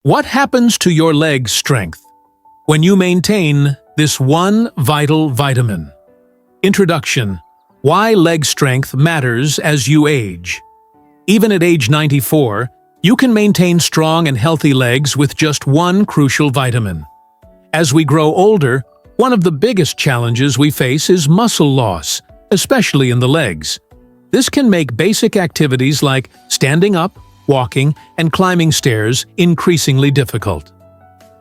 What happens to your leg strength when you maintain this one vital vitamin? Introduction: Why leg strength matters as you age. Even at age 94, you can maintain strong and healthy legs with just one crucial vitamin. As we grow older, one of the biggest challenges we face is muscle loss, especially in the legs. This can make basic activities like standing up, walking, and climbing stairs increasingly difficult.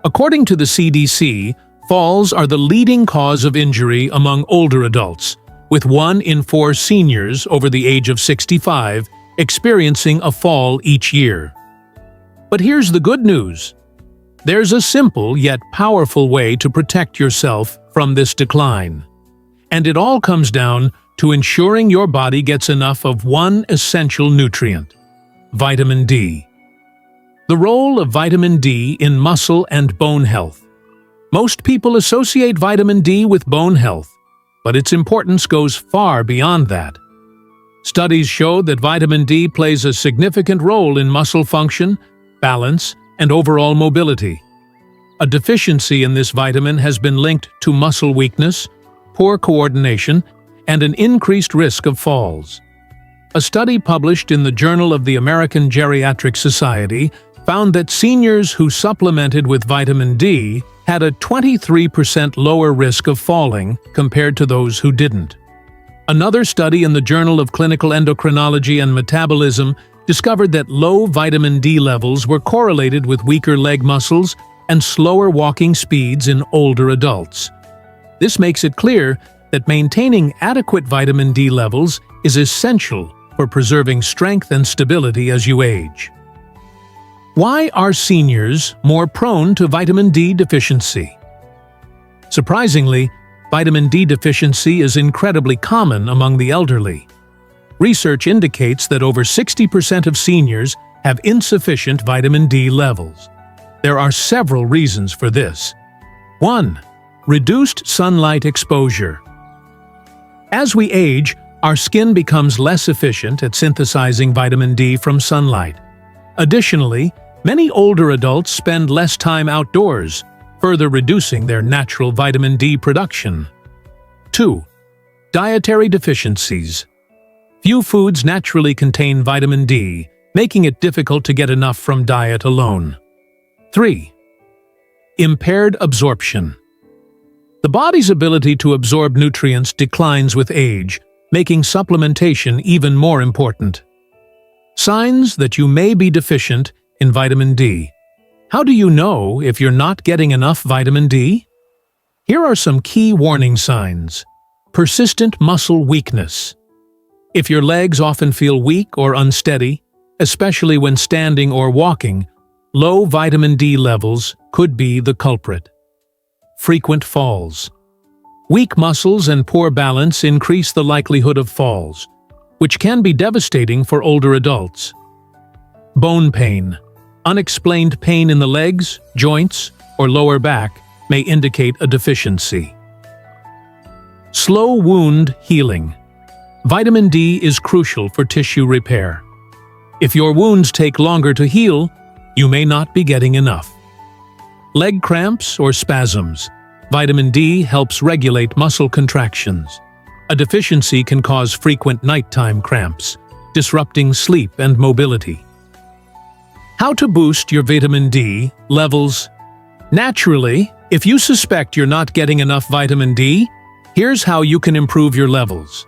According to the CDC, falls are the leading cause of injury among older adults, with 1 in 4 seniors over the age of 65 experiencing a fall each year. But here's the good news. There's a simple yet powerful way to protect yourself from this decline. And it all comes down to ensuring your body gets enough of one essential nutrient: vitamin D. The role of vitamin D in muscle and bone health. Most people associate vitamin D with bone health, but its importance goes far beyond that. Studies show that vitamin D plays a significant role in muscle function, balance, and overall mobility. A deficiency in this vitamin has been linked to muscle weakness, poor coordination, and an increased risk of falls. A study published in the Journal of the American Geriatric Society found that seniors who supplemented with vitamin D had a 23% lower risk of falling compared to those who didn't. Another study in the Journal of Clinical Endocrinology and Metabolism discovered that low vitamin D levels were correlated with weaker leg muscles and slower walking speeds in older adults. This makes it clear that maintaining adequate vitamin D levels is essential for preserving strength and stability as you age. Why are seniors more prone to vitamin D deficiency? Surprisingly, vitamin D deficiency is incredibly common among the elderly. Research indicates that over 60% of seniors have insufficient vitamin D levels. There are several reasons for this. 1. Reduced sunlight exposure. As we age, our skin becomes less efficient at synthesizing vitamin D from sunlight. Additionally, many older adults spend less time outdoors, further reducing their natural vitamin D production. 2. Dietary deficiencies. Few foods naturally contain vitamin D, making it difficult to get enough from diet alone. 3. Impaired absorption. The body's ability to absorb nutrients declines with age, making supplementation even more important. Signs that you may be deficient in vitamin D. How do you know if you're not getting enough vitamin D? Here are some key warning signs. Persistent muscle weakness. If your legs often feel weak or unsteady, especially when standing or walking, low vitamin D levels could be the culprit. Frequent falls. Weak muscles and poor balance increase the likelihood of falls, which can be devastating for older adults. Bone pain. Unexplained pain in the legs, joints, or lower back may indicate a deficiency. Slow wound healing. Vitamin D is crucial for tissue repair. If your wounds take longer to heal, you may not be getting enough. Leg cramps or spasms. Vitamin D helps regulate muscle contractions. A deficiency can cause frequent nighttime cramps, disrupting sleep and mobility. How to boost your vitamin D levels? Naturally, if you suspect you're not getting enough vitamin D, here's how you can improve your levels.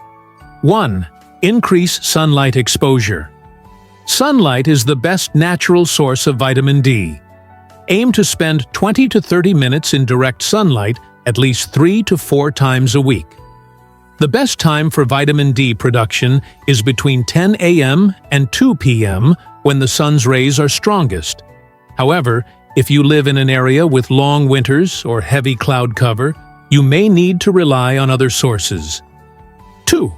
1. Increase sunlight exposure. Sunlight is the best natural source of vitamin D. Aim to spend 20 to 30 minutes in direct sunlight at least 3 to 4 times a week. The best time for vitamin D production is between 10 a.m. and 2 p.m. when the sun's rays are strongest. However, if you live in an area with long winters or heavy cloud cover, you may need to rely on other sources. 2.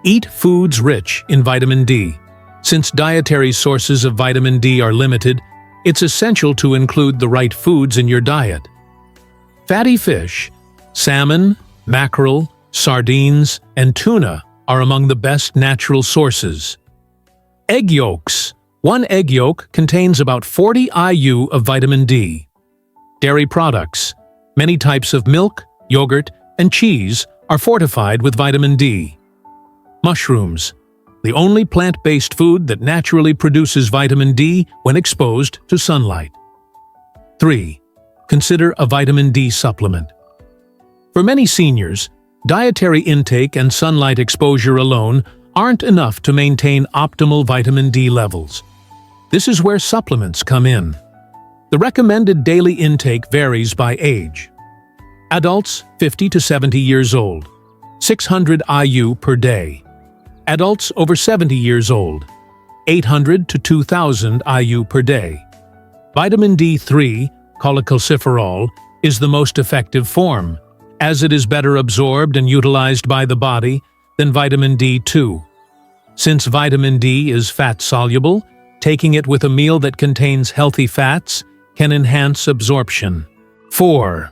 Eat foods rich in vitamin D. Since dietary sources of vitamin D are limited, it's essential to include the right foods in your diet. Fatty fish, salmon, mackerel, sardines, and tuna are among the best natural sources. Egg yolks, One egg yolk contains about 40 IU of vitamin D. Dairy products, many types of milk, yogurt, and cheese are fortified with vitamin D. Mushrooms, the only plant-based food that naturally produces vitamin D when exposed to sunlight. 3. Consider a vitamin D supplement. For many seniors, dietary intake and sunlight exposure alone aren't enough to maintain optimal vitamin D levels. This is where supplements come in. The recommended daily intake varies by age. Adults 50 to 70 years old, 600 IU per day. Adults over 70 years old, 800 to 2,000 IU per day. Vitamin D3, cholecalciferol, is the most effective form, as it is better absorbed and utilized by the body than vitamin D2. Since vitamin D is fat-soluble, taking it with a meal that contains healthy fats can enhance absorption. 4.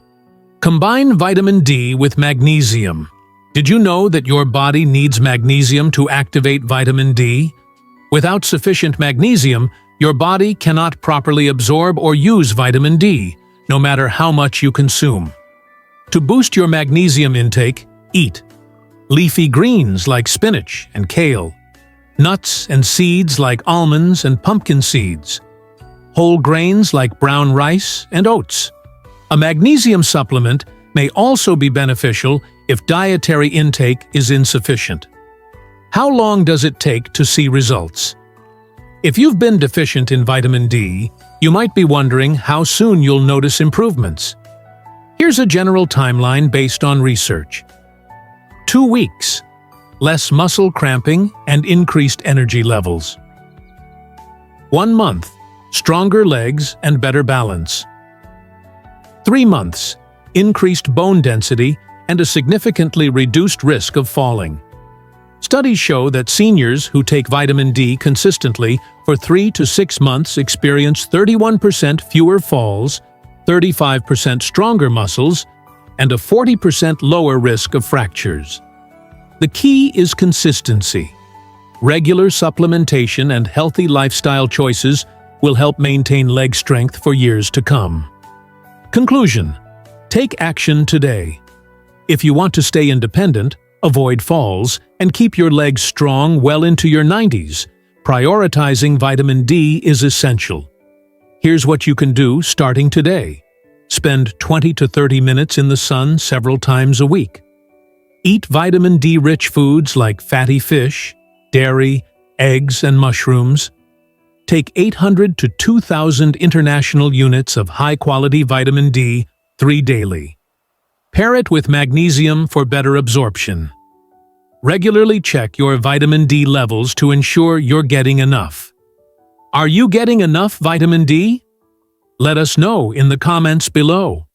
Combine vitamin D with magnesium. Did you know that your body needs magnesium to activate vitamin D? Without sufficient magnesium, your body cannot properly absorb or use vitamin D, no matter how much you consume. To boost your magnesium intake, eat leafy greens like spinach and kale, nuts and seeds like almonds and pumpkin seeds, whole grains like brown rice and oats. A magnesium supplement may also be beneficial if dietary intake is insufficient. How long does it take to see results? If you've been deficient in vitamin D, you might be wondering how soon you'll notice improvements. Here's a general timeline based on research. 2 weeks, less muscle cramping and increased energy levels. 1 month, stronger legs and better balance. 3 months, increased bone density and a significantly reduced risk of falling. Studies show that seniors who take vitamin D consistently for 3 to 6 months experience 31% fewer falls, 35% stronger muscles, and a 40% lower risk of fractures. The key is consistency. Regular supplementation and healthy lifestyle choices will help maintain leg strength for years to come. Conclusion: take action today. If you want to stay independent, avoid falls, and keep your legs strong well into your 90s, prioritizing vitamin D is essential. Here's what you can do starting today. Spend 20 to 30 minutes in the sun several times a week. Eat vitamin D-rich foods like fatty fish, dairy, eggs, and mushrooms. Take 800 to 2,000 international units of high-quality vitamin D3 daily. Pair it with magnesium for better absorption. Regularly check your vitamin D levels to ensure you're getting enough. Are you getting enough vitamin D? Let us know in the comments below.